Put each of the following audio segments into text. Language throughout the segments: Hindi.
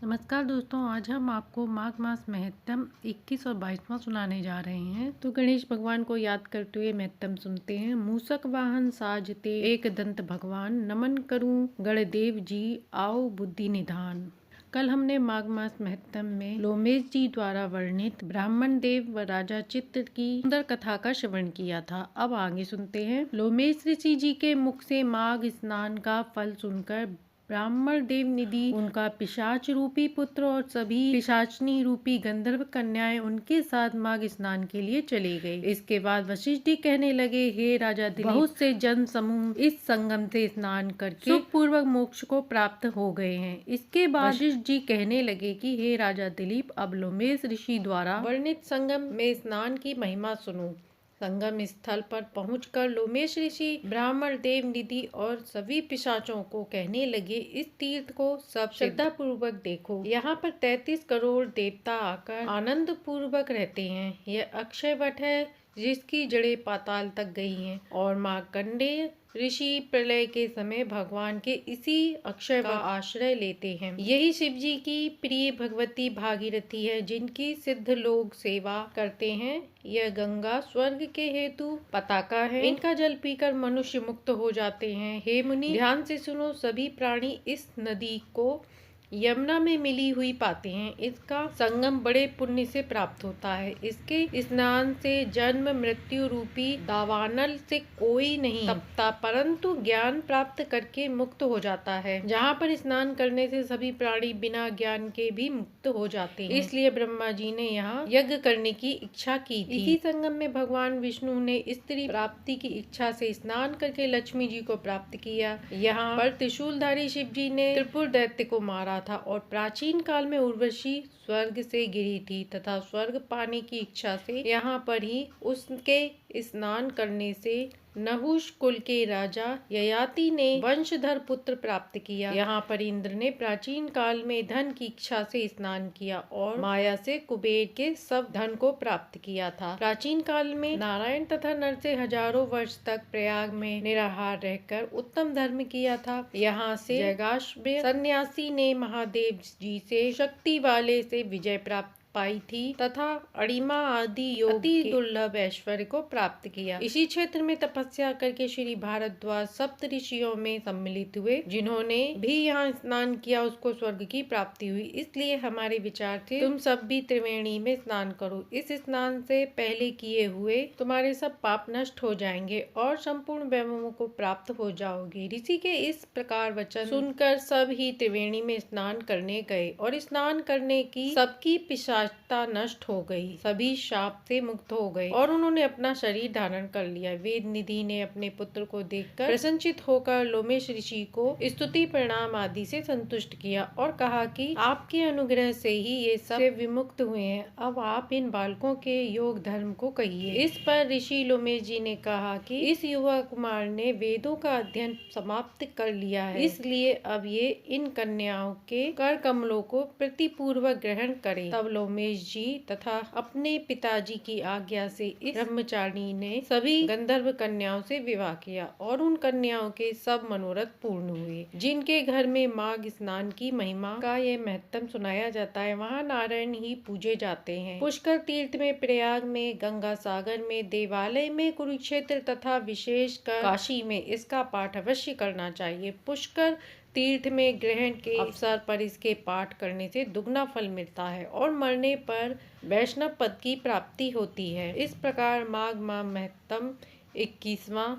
नमस्कार दोस्तों, आज हम आपको माघ मास महत्तम 21 और 22वां सुनाने जा रहे हैं। तो गणेश भगवान को याद करते हुए महत्तम सुनते हैं। मूसक वाहन साजते एक दंत भगवान, नमन करूं गणदेव जी आओ बुद्धि निधान। कल हमने माघ मास महत्तम में लोमेश जी द्वारा वर्णित ब्राह्मण देव व राजा चित्र की सुंदर कथा का श्रवण किया था। अब आगे सुनते हैं। लोमेश ऋषि जी के मुख से माघ स्नान का फल सुनकर ब्राह्मण देव निधि, उनका पिशाच रूपी पुत्र और सभी पिशाचनी रूपी गंधर्व कन्याएं उनके साथ माघ स्नान के लिए चले गए। इसके बाद वशिष्ठ जी कहने लगे, हे राजा दिलीप, बहुत से जन समूह इस संगम से स्नान करके सुख पूर्वक मोक्ष को प्राप्त हो गए हैं। इसके बाद वशिष्ठ जी कहने लगे कि हे राजा दिलीप, अब लोमेश ऋषि द्वारा वर्णित संगम में स्नान की महिमा सुनो। संगम स्थल पर पहुंचकर लोमेश ऋषि ब्राह्मण देव निधि और सभी पिशाचों को कहने लगे, इस तीर्थ को सब श्रद्धा पूर्वक देखो। यहाँ पर 33 करोड़ देवता आकर आनंद पूर्वक रहते हैं। यह अक्षय वट है जिसकी जड़ें पाताल तक गई हैं और मार्कंडेय ऋषि प्रलय के समय भगवान के इसी अक्षय का आश्रय लेते हैं। यही शिव जी की प्रिय भगवती भागीरथी है जिनकी सिद्ध लोग सेवा करते हैं। यह गंगा स्वर्ग के हेतु पताका है। इनका जल पीकर मनुष्य मुक्त हो जाते हैं। हे मुनि, ध्यान से सुनो, सभी प्राणी इस नदी को यमुना में मिली हुई पाते हैं। इसका संगम बड़े पुण्य से प्राप्त होता है। इसके स्नान से जन्म मृत्यु रूपी दावानल से कोई नहीं तपता, परंतु ज्ञान प्राप्त करके मुक्त हो जाता है। जहाँ पर स्नान करने से सभी प्राणी बिना ज्ञान के भी मुक्त हो जाते हैं। इसलिए ब्रह्मा जी ने यहाँ यज्ञ करने की इच्छा की थी। इसी संगम में भगवान विष्णु ने स्त्री प्राप्ति की इच्छा से स्नान करके लक्ष्मी जी को प्राप्त किया। यहाँ पर त्रिशूलधारी शिव जी ने त्रिपुर दैत्य को मारा था और प्राचीन काल में उर्वशी स्वर्ग से गिरी थी तथा स्वर्ग पाने की इच्छा से यहाँ पर ही उसके स्नान करने से नहुष कुल के राजा ययाति ने वंशधर पुत्र प्राप्त किया। यहाँ पर इंद्र ने प्राचीन काल में धन की इच्छा से स्नान किया और माया से कुबेर के सब धन को प्राप्त किया था। प्राचीन काल में नारायण तथा नर से हजारों वर्ष तक प्रयाग में निराहार रहकर उत्तम धर्म किया था। यहाँ से जैगाश्व सन्यासी ने महादेव जी से शक्ति वाले से विजय प्राप्त पाई थी तथा अणिमा आदि योग अति दुर्लभ ऐश्वर्य को प्राप्त किया। इसी क्षेत्र में तपस्या करके श्री भारद्वाज सप्त ऋषियों में सम्मिलित हुए। जिन्होंने भी यहाँ स्नान किया उसको स्वर्ग की प्राप्ति हुई। इसलिए हमारे विचार थे, तुम सब भी त्रिवेणी में स्नान करो। इस स्नान से पहले किए हुए तुम्हारे सब पाप नष्ट हो जाएंगे और संपूर्ण वैभवों को प्राप्त हो जाओगे। ऋषि के इस प्रकार वचन सुनकर सब ही त्रिवेणी में स्नान करने गए और स्नान करने की सबकी पिशाचता नष्ट हो गई। सभी शाप से मुक्त हो गए और उन्होंने अपना शरीर धारण कर लिया। वेद निधि ने अपने पुत्र को देखकर प्रसन्नचित होकर लोमेश ऋषि को स्तुति प्रणाम आदि से संतुष्ट किया और कहा कि आपके अनुग्रह से ही ये सब विमुक्त हुए हैं। अब आप इन बालकों के योग धर्म को कहिए। इस पर ऋषि लोमेश जी ने कहा कि इस युवा कुमार ने वेदों का अध्ययन समाप्त कर लिया है, इसलिए अब ये इन कन्याओं के कर कमलों को प्रतिपूर्वक ग्रहण करे। तब लोमेश जी तथा अपने पिताजी की आज्ञा से इस ब्रह्मचारिणी ने सभी गंधर्व कन्याओं से विवाह किया और उन कन्याओं के सब मनोरथ पूर्ण हुए। जिनके घर में माघ स्नान की महिमा का यह महत्तम सुनाया जाता है, वहाँ नारायण ही पूजे जाते हैं। पुष्कर तीर्थ में, प्रयाग में, गंगा सागर में, देवालय में, कुरुक्षेत्र तथा विशेषकर काशी में इसका पाठ अवश्य करना चाहिए। पुष्कर तीर्थ में ग्रहण के अवसर पर इसके पाठ करने से दुगना फल मिलता है और मरने पर वैष्णव पद की प्राप्ति होती है। इस प्रकार माघ माह महत्तम 21वां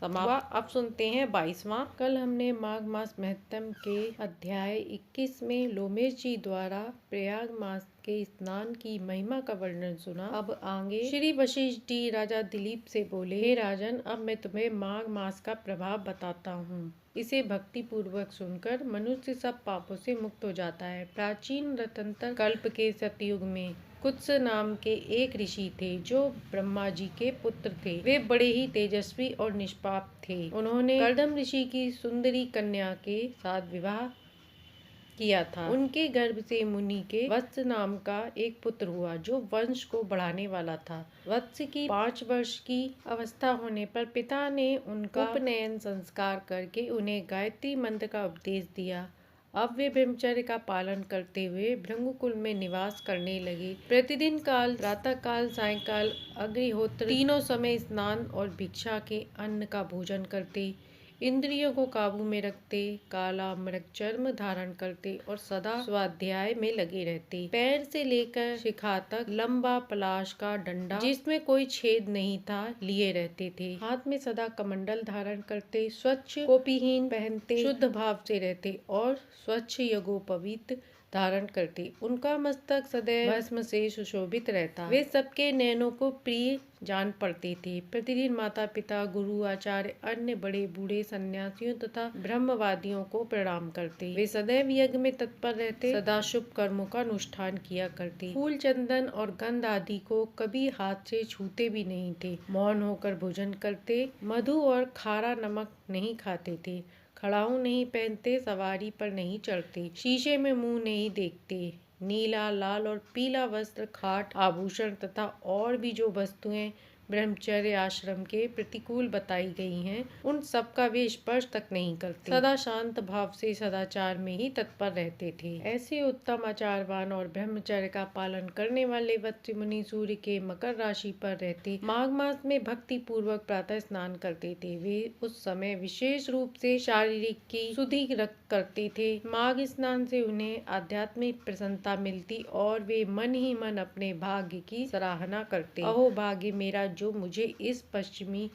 समाप्त। अब सुनते हैं 22वां। कल हमने माघ मास महत्तम के अध्याय 21 में लोमेश जी द्वारा प्रयाग मास के स्नान की महिमा का वर्णन सुना। अब आगे श्री वशिष्ठ जी राजा दिलीप से बोले, हे राजन, अब मैं तुम्हें माघ मास का प्रभाव बताता हूँ। इसे भक्ति पूर्वक सुनकर मनुष्य सब पापों से मुक्त हो जाता है। प्राचीन रतंतर कल्प के सतयुग में कुत्स नाम के एक ऋषि थे जो ब्रह्मा जी के पुत्र थे। वे बड़े ही तेजस्वी और निष्पाप थे। उन्होंने कर्दम ऋषि की सुंदरी कन्या के साथ विवाह किया था। उनके गर्भ से मुनि के वत्स नाम का एक पुत्र हुआ जो वंश को बढ़ाने वाला था। वत्स की 5 वर्ष की अवस्था होने पर पिता ने उनका उपनयन संस्कार करके उन्हें गायत्री मंत्र का उपदेश दिया। अब वे ब्रह्मचर्य का पालन करते हुए भृंगुकुल में निवास करने लगे। प्रतिदिन काल, प्रातः काल, सायंकाल, अग्निहोत्र तीनों समय स्नान और भिक्षा के अन्न का भोजन करते, इंद्रियों को काबू में रखते, काला मृग चर्म धारण करते और सदा स्वाध्याय में लगे रहते। पैर से लेकर शिखा तक लंबा पलाश का डंडा जिसमें कोई छेद नहीं था लिए रहते थे। हाथ में सदा कमंडल धारण करते, स्वच्छ कोपीहीन पहनते, शुद्ध भाव से रहते और स्वच्छ यज्ञोपवीत धारण करते। उनका मस्तक सदैव भस्म से सुशोभित रहता। वे सबके नयनों को प्रिय जान पड़ते थे। प्रतिदिन माता पिता, गुरु, आचार्य, अन्य बड़े बूढ़े सन्यासियों तथा ब्रह्मवादियों को प्रणाम करते। वे सदैव यज्ञ में तत्पर रहते, सदा शुभ कर्मों का अनुष्ठान किया करते। फूल, चंदन और गंध आदि को कभी हाथ से छूते भी नहीं थे। मौन होकर भोजन करते, मधु और खारा नमक नहीं खाते थे, खड़ाऊ नहीं पहनते, सवारी पर नहीं चढ़ते, शीशे में मुंह नहीं देखते। नीला, लाल और पीला वस्त्र, खाट, आभूषण तथा और भी जो वस्तुएं ब्रह्मचर्य आश्रम के प्रतिकूल बताई गई हैं, उन सब का वे स्पर्श तक नहीं करते। सदा शांत भाव से सदाचार में ही तत्पर रहते थे। ऐसे उत्तम आचारवान और ब्रह्मचर्य का पालन करने वाले वत्स्य मुनि सूर्य के मकर राशि पर रहते माघ मास में भक्ति पूर्वक प्रातः स्नान करते थे। वे उस समय विशेष रूप से शारीरिक की शुद्धि करते थे। माघ स्नान से उन्हें आध्यात्मिक प्रसन्नता मिलती और वे मन ही मन अपने भाग्य की सराहना करते। अहो भाग्य मेरा जो मुझे इस पश्चिमी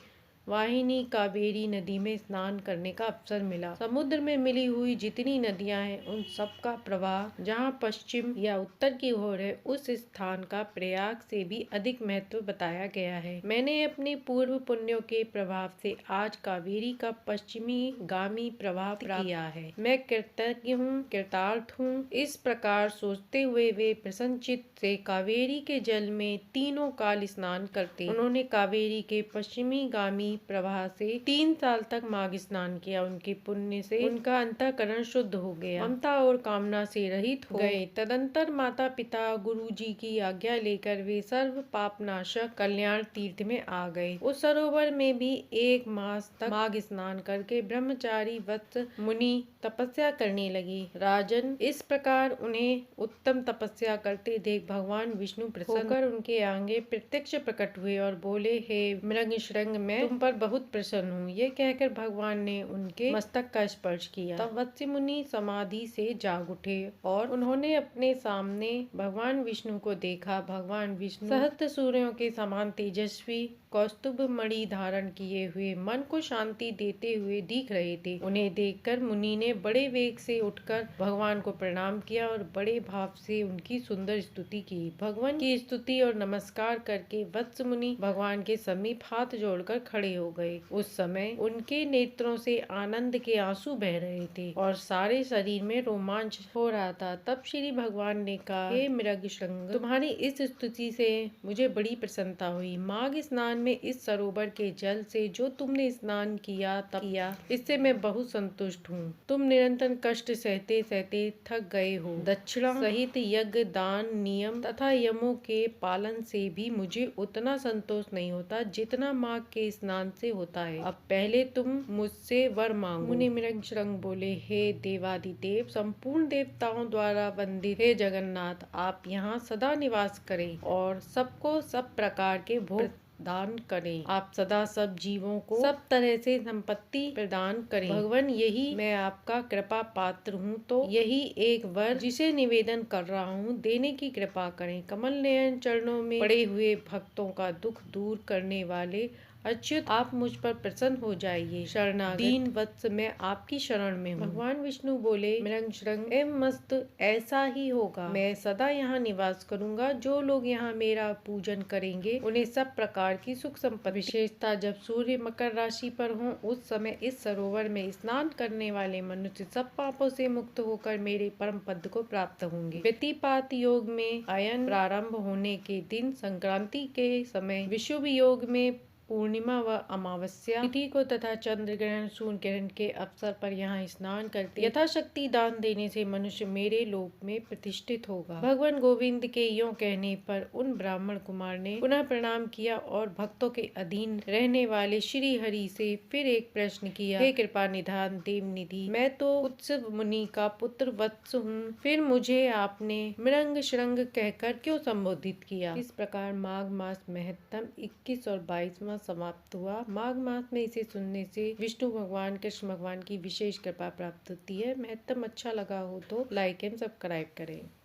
वाहिनी कावेरी नदी में स्नान करने का अवसर मिला। समुद्र में मिली हुई जितनी नदियां हैं, उन सब का प्रवाह जहाँ पश्चिम या उत्तर की ओर है, उस स्थान का प्रयाग से भी अधिक महत्व बताया गया है। मैंने अपने पूर्व पुण्यों के प्रभाव से आज कावेरी का पश्चिमी गामी प्रवाह किया है। मैं कृतज्ञ हूँ, कृतार्थ हूँ। इस प्रकार सोचते हुए वे प्रसन्नचित्त से कावेरी के जल में तीनों काल स्नान करते। उन्होंने कावेरी के पश्चिमी गामी प्रवाह से 3 साल तक माघ स्नान किया। उनके पुण्य से उनका अंतःकरण शुद्ध हो गया, ममता और कामना से रहित हो गए। तदंतर माता पिता, गुरु जी की आज्ञा लेकर वे सर्व पापनाशक कल्याण तीर्थ में आ गए। उस सरोवर में भी 1 मास तक माघ स्नान करके ब्रह्मचारी वत्स मुनि तपस्या करने लगे। राजन, इस प्रकार उन्हें उत्तम तपस्या करते देख भगवान विष्णु प्रसन्न होकर उनके आगे प्रत्यक्ष प्रकट हुए और बोले, हे मृग श्रृंग, मैं तुम पर बहुत प्रसन्न हूँ। ये कहकर भगवान ने उनके मस्तक का स्पर्श किया। तब वत्स्य मुनि समाधि से जाग उठे और उन्होंने अपने सामने भगवान विष्णु को देखा। भगवान विष्णु सहस्त्र सूर्यों के समान तेजस्वी कौस्तुभ मणि धारण किए हुए मन को शांति देते हुए दिख रहे थे। उन्हें देखकर मुनि ने बड़े वेग से उठकर भगवान को प्रणाम किया और बड़े भाव से उनकी सुंदर स्तुति की। भगवान की स्तुति और नमस्कार करके वत्स मुनि भगवान के समीप हाथ जोड़कर खड़े हो गए। उस समय उनके नेत्रों से आनंद के आंसू बह रहे थे और सारे शरीर में रोमांच हो रहा था। तब श्री भगवान ने कहा, हे मृग श्रृंग, तुम्हारी इस स्तुति से मुझे बड़ी प्रसन्नता हुई। माघ स्नान में इस सरोवर के जल से जो तुमने स्नान किया तप किया, इससे मैं बहुत संतुष्ट हूँ। तुम निरंतर कष्ट सहते सहते थक गए हो। दक्षिणा सहित यज्ञ, दान, नियम तथा यमों के पालन से भी मुझे उतना संतोष नहीं होता जितना माघ के स्नान से होता है। अब पहले तुम मुझसे वर मांगो। मुनि मृग श्रृंग बोले, हे देवादिदेव, संपूर्ण देवताओं द्वारा वंदित हे जगन्नाथ, आप यहाँ सदा निवास करें और सबको सब प्रकार के भोग दान करें। आप सदा सब जीवों को सब तरह से संपत्ति प्रदान करें। भगवान, यही मैं आपका कृपा पात्र हूँ, तो यही एक वर जिसे निवेदन कर रहा हूँ, देने की कृपा करें। कमल नयन चरणों में पड़े हुए भक्तों का दुख दूर करने वाले अच्युत, आप मुझ पर प्रसन्न हो जाइए। शरणागत दीन वत्स, मैं आपकी शरण में हूँ। भगवान विष्णु बोले, मृग श्रृंग, एवं मस्त ऐसा ही होगा। मैं सदा यहाँ निवास करूँगा। जो लोग यहाँ मेरा पूजन करेंगे, उन्हें सब प्रकार की सुख संपत्ति, विशेषता जब सूर्य मकर राशि पर हो, उस समय इस सरोवर में स्नान करने वाले मनुष्य सब पापों से मुक्त होकर मेरे परम पद को प्राप्त होंगे। व्यतिपात योग में अयन प्रारंभ होने के दिन संक्रांति के समय विषुव योग में पूर्णिमा व अमावस्या तिथि को तथा चंद्र ग्रहण सूर्य ग्रहण के अवसर पर यहाँ स्नान करते यथाशक्ति दान देने से मनुष्य मेरे लोक में प्रतिष्ठित होगा। भगवान गोविंद के यों कहने पर उन ब्राह्मण कुमार ने पुनः प्रणाम किया और भक्तों के अधीन रहने वाले श्री हरि से फिर एक प्रश्न किया, हे कृपा निधान देव निधि, मैं तो उत्सव मुनि का पुत्र वत्स हूँ, फिर मुझे आपने मृंग शृंग कहकर क्यों संबोधित किया। इस प्रकार माघ मास महत्तम 21 और 22वां समाप्त हुआ। माघ मास में इसे सुनने से विष्णु भगवान कृष्ण भगवान की विशेष कृपा प्राप्त होती है। महत्तम अच्छा लगा हो तो लाइक एंड सब्सक्राइब करें।